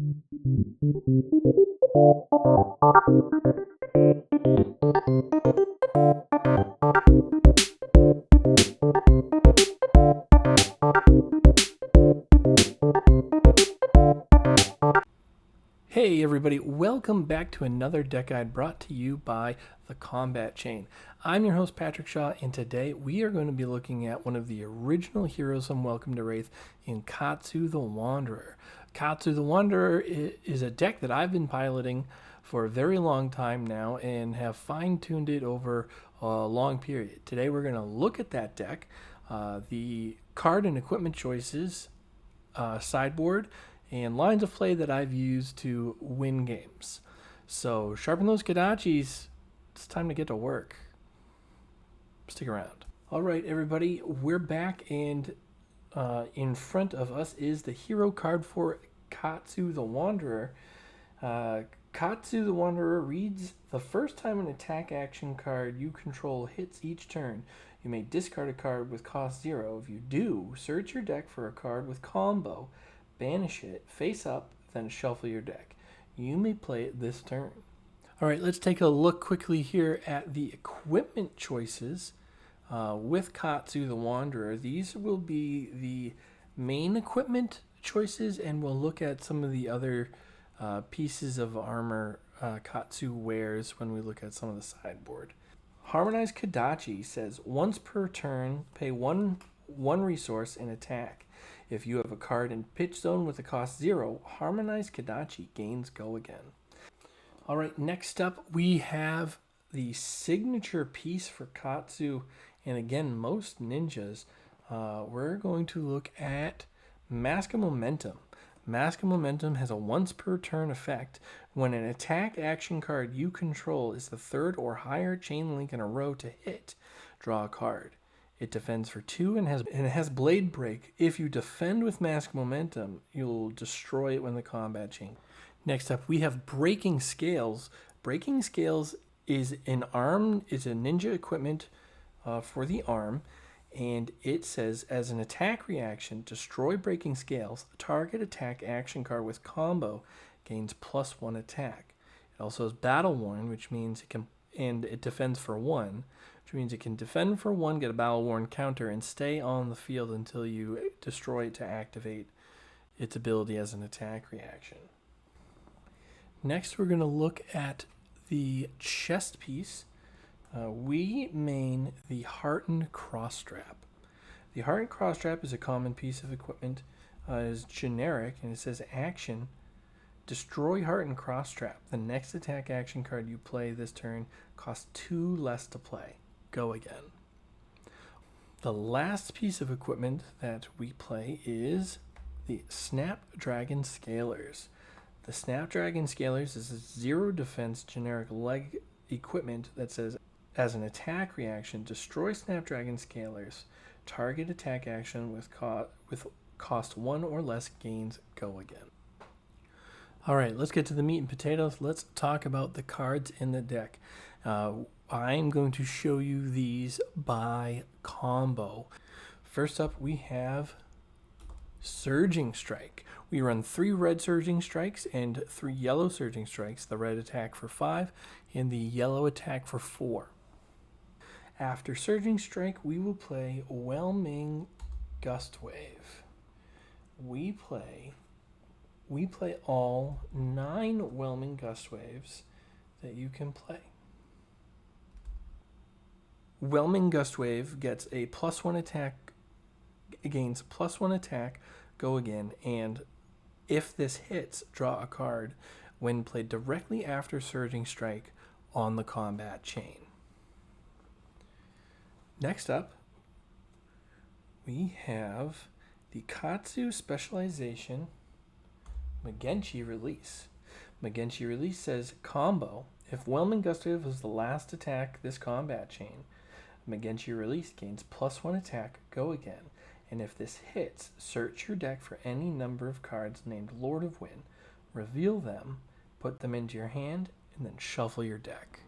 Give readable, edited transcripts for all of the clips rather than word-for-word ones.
Hey everybody, welcome back to another deck guide brought to you by the Combat Chain. I'm your host Patrick Shaw, and today we are going to be looking at one of the original heroes from Welcome to Wraith in Katsu the Wanderer. Katsu the Wanderer is a deck that I've been piloting for a very long time now and have fine-tuned it over a long period. Today we're going to look at that deck, the card and equipment choices, sideboard, and lines of play that I've used to win games. So sharpen those Kodachis. It's time to get to work. Stick around. All right, everybody, we're back, and in front of us is the hero card for Katsu the Wanderer. Katsu the Wanderer reads, the first time an attack action card you control hits each turn, you may discard a card with cost 0. If you do, search your deck for a card with combo, banish it, face up, then shuffle your deck. You may play it this turn. All right, let's take a look quickly here at the equipment choices with Katsu the Wanderer. These will be the main equipment choices, and we'll look at some of the other pieces of armor Katsu wears when we look at some of the sideboard. Harmonized Kodachi says, once per turn, pay one resource and attack. If you have a card in pitch zone with a cost 0, Harmonized Kodachi gains go again. All right, next up we have the signature piece for Katsu, and again, most ninjas. We're going to look at Mask of Momentum. Mask of Momentum has a once per turn effect. When an attack action card you control is the third or higher chain link in a row to hit, draw a card. It defends for 2 and it has Blade Break. If you defend with Mask Momentum, you'll destroy it when the combat chain. Next up, we have Breaking Scales. Breaking Scales is a ninja equipment for the arm, and it says, as an attack reaction, destroy Breaking Scales. Target attack action card with combo gains +1 attack. It also has Battle Worn, which means it defends for 1. Which means it can defend for 1, get a Battle Worn counter, and stay on the field until you destroy it to activate its ability as an attack reaction. Next, we're going to look at the chest piece. We main the Heartened Crossstrap. The Heartened Crossstrap is a common piece of equipment. It is generic, and it says action, destroy Heartened Crossstrap. The next attack action card you play this turn costs 2 less to play. Go again. The last piece of equipment that we play is the Snapdragon Scalers. The Snapdragon Scalers is a 0 defense generic leg equipment that says, as an attack reaction, destroy Snapdragon Scalers. Target attack action with cost 1 or less gains go again. All right, let's get to the meat and potatoes. Let's talk about the cards in the deck. I'm going to show you these by combo. First up, we have Surging Strike. We run 3 red Surging Strikes and 3 yellow Surging Strikes. The red attack for 5 and the yellow attack for 4. After Surging Strike, we will play Whelming Gust Wave. We play all 9 Whelming Gust Waves that you can play. Whelming Gust Wave gets a +1 attack, gains +1 attack, go again, and if this hits, draw a card when played directly after Surging Strike on the combat chain. Next up, we have the Katsu Specialization Magenchi Release. Magenchi Release says, combo, if Whelming Gust Wave was the last attack this combat chain, Magenchi Release gains +1 attack, go again, and if this hits, search your deck for any number of cards named Lord of Wind, reveal them, put them into your hand, and then shuffle your deck.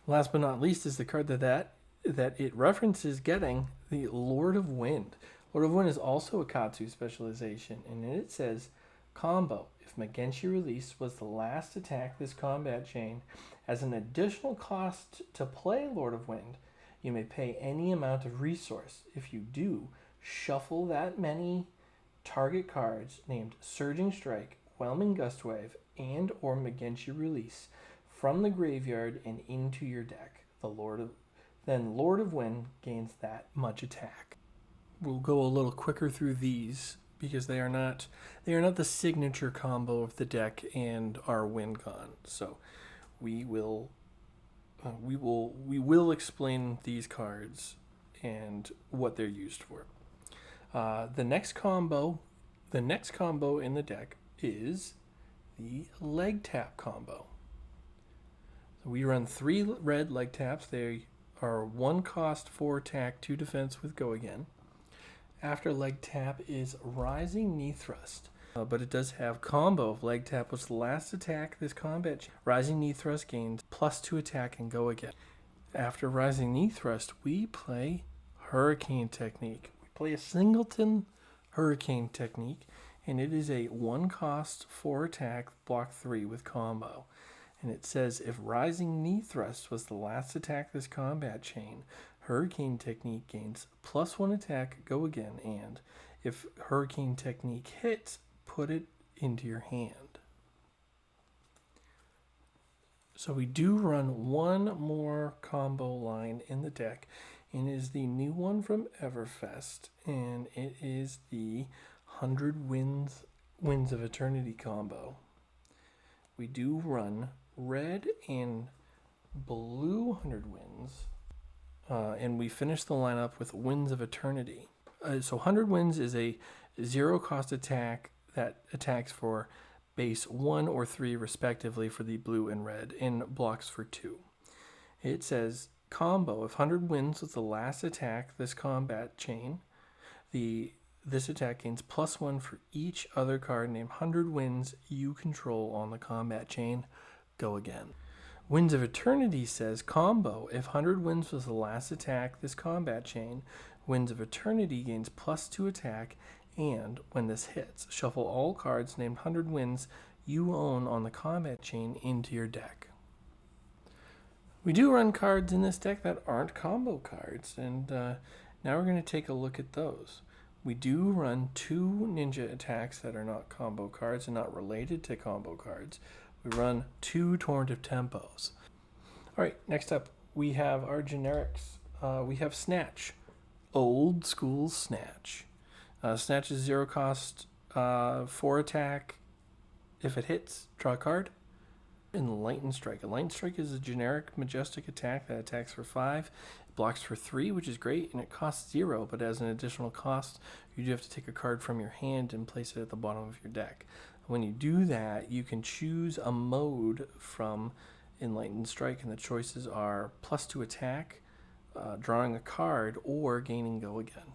Last but not least is the card that it references getting, the Lord of Wind. Lord of Wind is also a Katsu specialization, and it says, combo. If Megenshi Release was the last attack this combat chain, as an additional cost to play Lord of Wind, you may pay any amount of resource. If you do, shuffle that many target cards named Surging Strike, Whelming Gustwave, and or Megenshi Release from the graveyard and into your deck. Then Lord of Wind gains that much attack. We'll go a little quicker through these because they are not the signature combo of the deck and our win con. So we will explain these cards and what they're used for. The next combo in the deck is the leg tap combo. So we run 3 red leg taps. They are 1 cost, 4 attack, 2 defense with go again. After leg tap is Rising Knee Thrust. But it does have combo of leg tap, which is the last attack this combat. Rising Knee Thrust gains +2 attack and go again. After Rising Knee Thrust, we play Hurricane Technique. We play a singleton Hurricane Technique, and it is a 1 cost, 4 attack, block 3 with combo. And it says, if Rising Knee Thrust was the last attack this combat chain, Hurricane Technique gains +1 attack, go again, and if Hurricane Technique hits, put it into your hand. So we do run 1 more combo line in the deck, and it is the new one from Everfest, and it is the 100 Winds of Eternity combo. We do run red and blue 100 Winds, and we finish the lineup with Winds of Eternity. So 100 Winds is a 0 cost attack that attacks for base 1 or 3 respectively for the blue and red, and blocks for 2. It says, combo, if 100 Winds was the last attack this combat chain, this attack gains +1 for each other card named 100 Winds you control on the combat chain. Go again. Winds of Eternity says, combo, if 100 Winds was the last attack this combat chain, Winds of Eternity gains +2 attack, and when this hits, shuffle all cards named 100 Winds you own on the combat chain into your deck. We do run cards in this deck that aren't combo cards, and now we're going to take a look at those. We do run 2 ninja attacks that are not combo cards and not related to combo cards. We run 2 Torrent of Tempos. All right, next up, we have our generics. We have Snatch. Old school Snatch. Snatch is 0 cost, 4 attack. If it hits, draw a card. Enlightened Strike. Enlightened Strike is a generic majestic attack that attacks for 5. It blocks for 3, which is great, and it costs 0, but as an additional cost, you do have to take a card from your hand and place it at the bottom of your deck. When you do that, you can choose a mode from Enlightened Strike, and the choices are +2 attack, drawing a card, or gaining go again.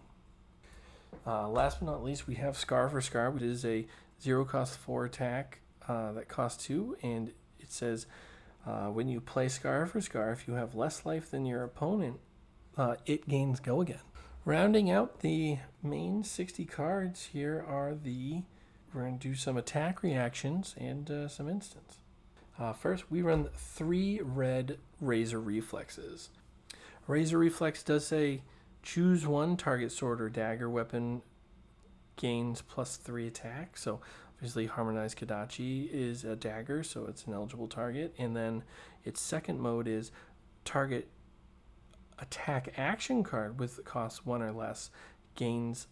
Last but not least, we have Scar for Scar, which is a 0 cost 4 attack that costs 2, and it says when you play Scar for Scar, if you have less life than your opponent, it gains go again. Rounding out the main 60 cards, here are we're going to do some attack reactions and some instants. First, we run 3 red Razor Reflexes. Razor Reflex does say, choose 1 target sword or dagger weapon gains +3 attack. So obviously Harmonized Kodachi is a dagger, so it's an eligible target. And then its second mode is target attack action card with cost 1 or less gains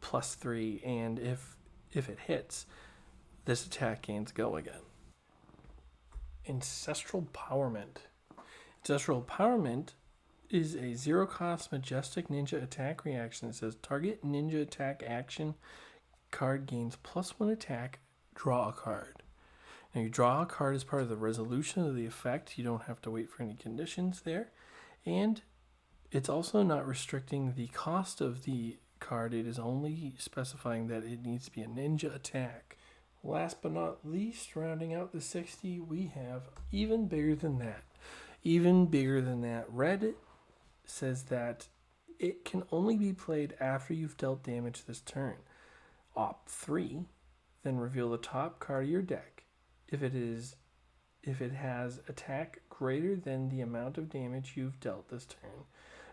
+3, and if it hits, this attack gains go again. Ancestral Empowerment. Ancestral Empowerment is a 0 cost majestic ninja attack reaction. It says target ninja attack action card gains +1 attack, draw a card. Now you draw a card as part of the resolution of the effect. You don't have to wait for any conditions there. And it's also not restricting the cost of the card. It is only specifying that it needs to be a ninja attack. Last but not least, rounding out the 60, we have even bigger than that. Even bigger than that. Red says that It can only be played after you've dealt damage this turn. Opt 3, then reveal the top card of your deck. If it has attack greater than the amount of damage you've dealt this turn,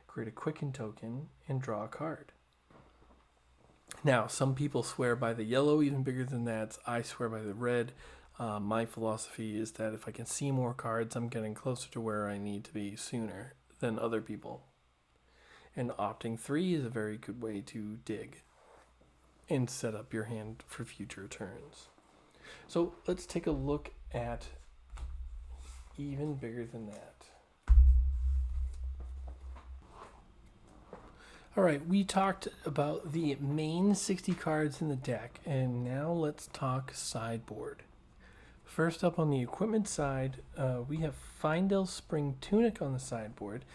create a Quicken token and draw a card. Now, some people swear by the yellow, even bigger than that. I swear by the red. My philosophy is that if I can see more cards, I'm getting closer to where I need to be sooner than other people. And opting 3 is a very good way to dig and set up your hand for future turns. So let's take a look at even bigger than that. All right, we talked about the main 60 cards in the deck, and now let's talk sideboard. First up on the equipment side, we have Findel Spring Tunic on the sideboard.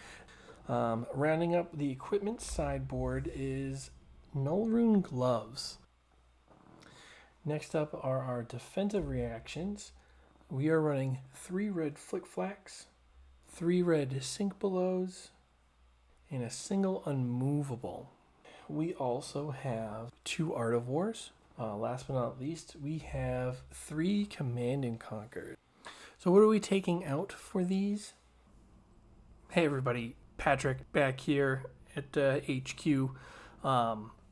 Rounding up the equipment sideboard is Nullrune Gloves. Next up are our defensive reactions. We are running 3 red Flick Flacks, 3 red Sink Belows, and a single Unmovable. We also have 2 Art of Wars. Last but not least, we have 3 Command and Conquer. So what are we taking out for these? Hey everybody, Patrick back here at HQ.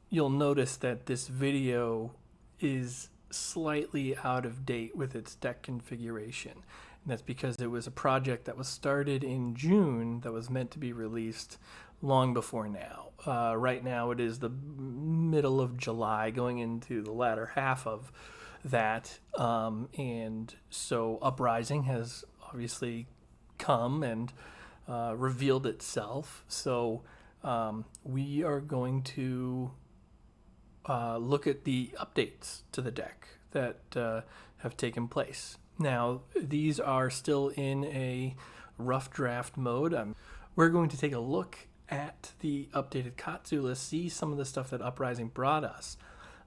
You'll notice that this video is slightly out of date with its deck configuration. And that's because it was a project that was started in June that was meant to be released long before now. Right now it is the middle of July going into the latter half of that. And so Uprising has obviously come and revealed itself. So we are going to look at the updates to the deck that have taken place. Now, these are still in a rough draft mode. We're going to take a look at the updated Katsu list, see some of the stuff that Uprising brought us.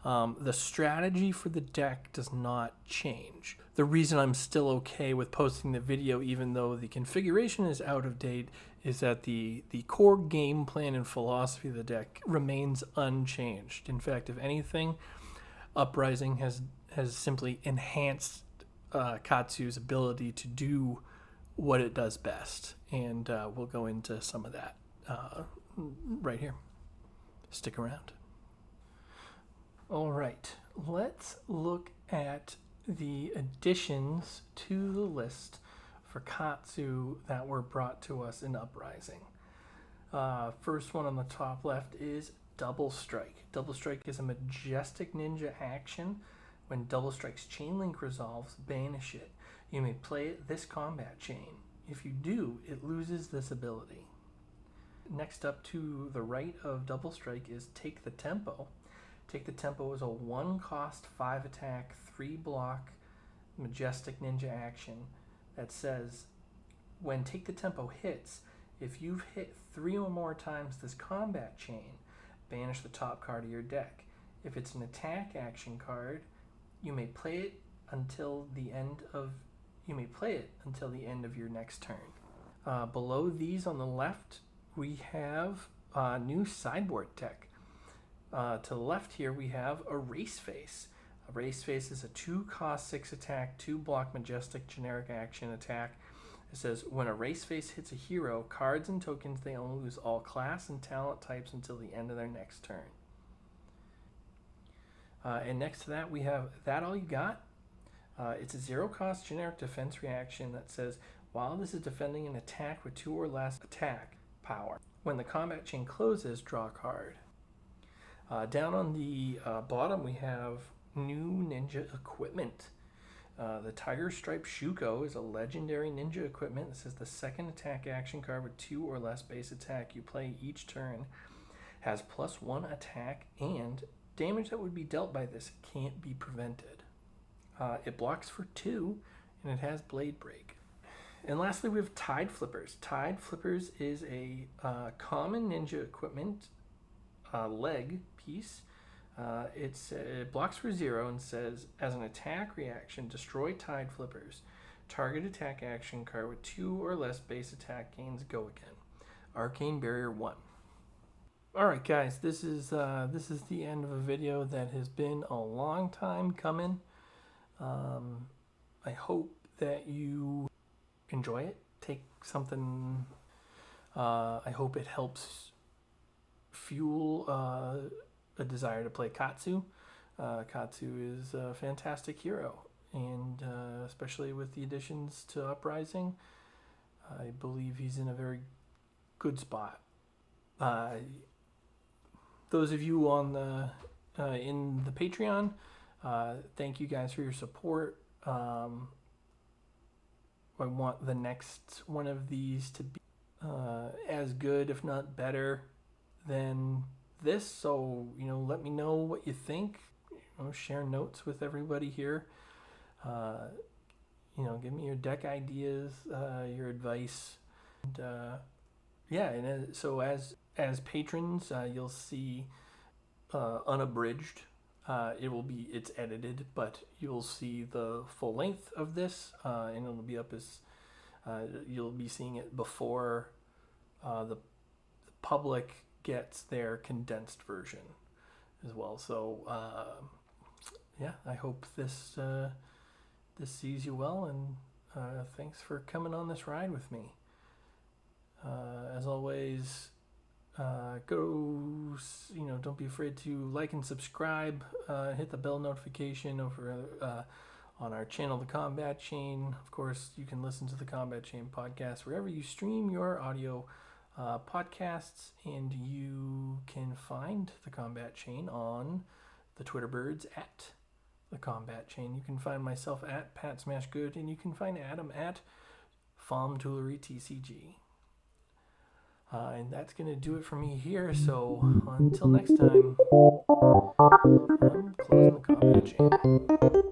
The strategy for the deck does not change. The reason I'm still okay with posting the video, even though the configuration is out of date, is that the core game plan and philosophy of the deck remains unchanged. In fact, if anything, Uprising has simply enhanced Katsu's ability to do what it does best. And we'll go into some of that right here. Stick around. All right, let's look at the additions to the list for Katsu that were brought to us in Uprising. First one on the top left is Double Strike. Double Strike is a majestic ninja action. When Double Strike's chain link resolves, banish it. You may play it this combat chain. If you do, it loses this ability. Next up to the right of Double Strike is Take the Tempo. Take the Tempo is a 1 cost, 5 attack, 3 block majestic ninja action that says when Take the Tempo hits, if you've hit 3 or more times this combat chain, banish the top card of your deck. If it's an attack action card, you may play it until the end of your next turn. Below these on the left, we have a new sideboard tech. To the left here, we have Erase Face. Erase Face is a 2 cost, 6 attack, 2 block majestic generic action attack. It says when Erase Face hits a hero, cards and tokens they own lose all class and talent types until the end of their next turn. And next to that, we have That All You Got? It's a 0 cost generic defense reaction that says while this is defending an attack with 2 or less attack power, when the combat chain closes, draw a card. Down on the bottom, we have new ninja equipment. The Tiger Stripe Shuko is a legendary ninja equipment. This is the 2nd attack action card with 2 or less base attack you play each turn. Has +1 attack, and damage that would be dealt by this can't be prevented. It blocks for 2, and it has Blade Break. And lastly, we have Tide Flippers. Tide Flippers is a common ninja equipment leg piece. It blocks for 0 and says, as an attack reaction, destroy Tide Flippers. Target attack action card with 2 or less base attack gains go again. Arcane Barrier 1. All right, guys, this is the end of a video that has been a long time coming. I hope that you enjoy it. Take something. I hope it helps fuel a desire to play Katsu. Katsu is a fantastic hero, and especially with the additions to Uprising, I believe he's in a very good spot. Those of you on the in the Patreon, thank you guys for your support. I want the next one of these to be as good, if not better, than this. So let me know what you think. Share notes with everybody here. Give me your deck ideas, your advice, and so as patrons, you'll see unabridged. It's edited, but you'll see the full length of this, and it'll be up as you'll be seeing it before the public gets their condensed version as well. So I hope this sees you well, and thanks for coming on this ride with me. As always, don't be afraid to like and subscribe, hit the bell notification over on our channel, The Combat Chain. Of course, you can listen to The Combat Chain podcast wherever you stream your audio podcasts, and you can find The Combat Chain on the Twitter birds at The Combat Chain. You can find myself at Pat Smashgood, and you can find Adam at FomTooleryTCG. And that's going to do it for me here. So until next time, I'm closing the Combat Chain.